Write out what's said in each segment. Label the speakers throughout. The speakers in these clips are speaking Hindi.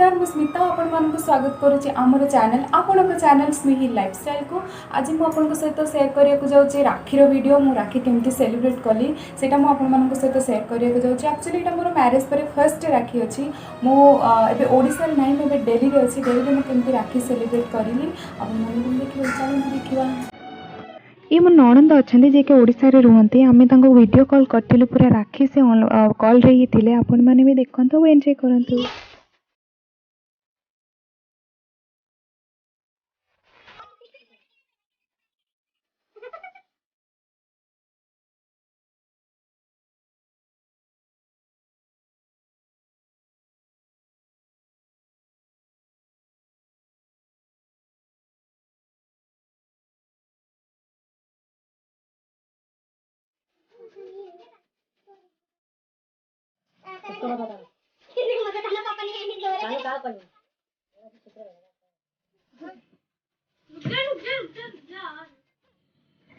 Speaker 1: नमस्कार मु स्मिता आपण मानक स्वागत करुच्ची आमर चैनल आपण चैनल स्नेही लाइफस्टाइल को आज मुझे सहित शेयर करने जाऊँगी राखीर वीडियो मु राखी केमती सेलिब्रेट कली सेटा मुझे सहित शेयर करने जाऊँगी एक्चुअली यहाँ मोर मैरेज पर फर्स्ट राखी अच्छी मुझे ओडिशा नहीं मुझे डेली अच्छी डेली मुझे केमती राखी सेलिब्रेट करी आप देखा ये मो नणंद अच्छा जे कि ओडिशा रे रुहंती आमे तांको वीडियो कॉल करथिलु पूरा राखी से कॉल रे ही थिले आपण माने भी देखंतो एन्जॉय करंतो।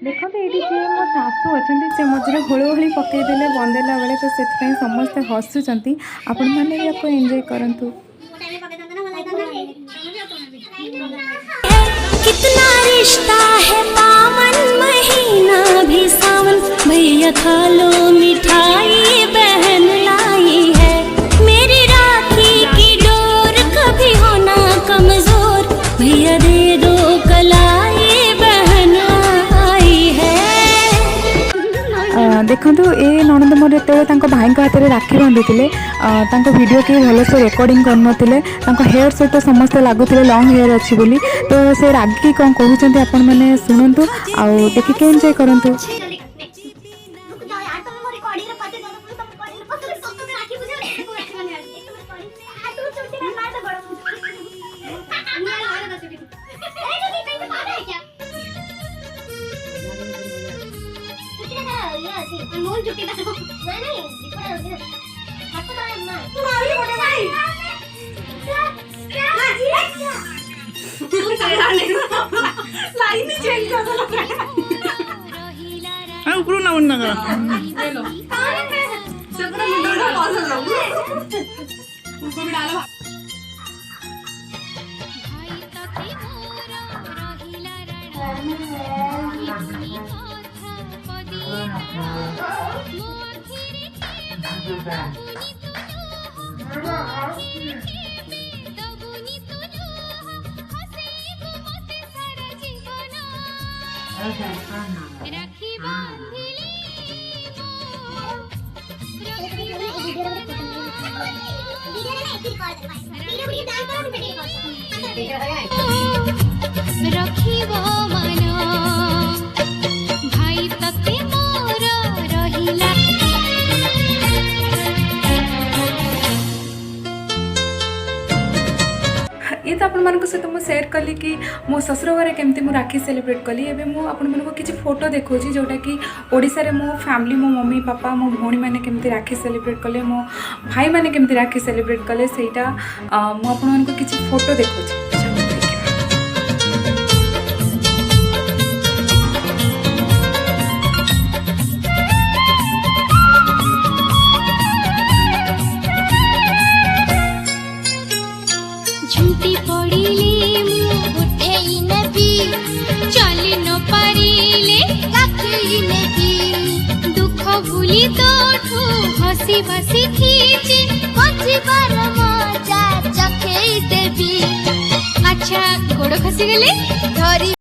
Speaker 1: देखो ये जे मो सासू अच्छा से मझे हुलहुली पकईदे बंदेला बेले तो से समस्ते हसुंच आपण मैंने भी आपको एंजॉय करंतु।
Speaker 2: कितना रिश्ता है पावन महीना भी सावन भैया खा लो मिठाई बहन लाई है मेरी राखी की डोर कभी होना कमजोर भैया दे दो कलाई बहन आई है।
Speaker 1: देखो ये नणंद मोर जो भाई हाथ में राखी बांधु वीडियो के भल से रेकर्डिंग करनते हेयर सहित समस्त लगुले लंग हेयर अच्छी बोली तो से राखी कौन कहते आपण मैंने शुणु आ देखिए एंजॉय करंतु।
Speaker 3: ऊपर ना उन्ना
Speaker 2: रखिबो मनो भाई तके मोर रहिला
Speaker 1: ये तो आपण सहित मुझे शेयर कली कि मो ससुर घरे केमती मु राखी सेलिब्रेट कली एबे मु आपण किसी फोटो देखौची जोटा कि ओडिसा रे मो फैमिली मो मम्मी पापा मो भौणी माने केमती राखी सेलिब्रेट कले मो भाई माने केमती राखी सेलिब्रेट कले सेटा मु आपण किसी फोटो देखौची।
Speaker 2: झुंटी पड़िले मु उठेई नेबी चली न पारिले राखी नेबी दुख भूली तोठू हसी बसी खींची पछी बार मजा चखेई देबी अच्छा गोड़ खसी गले धरी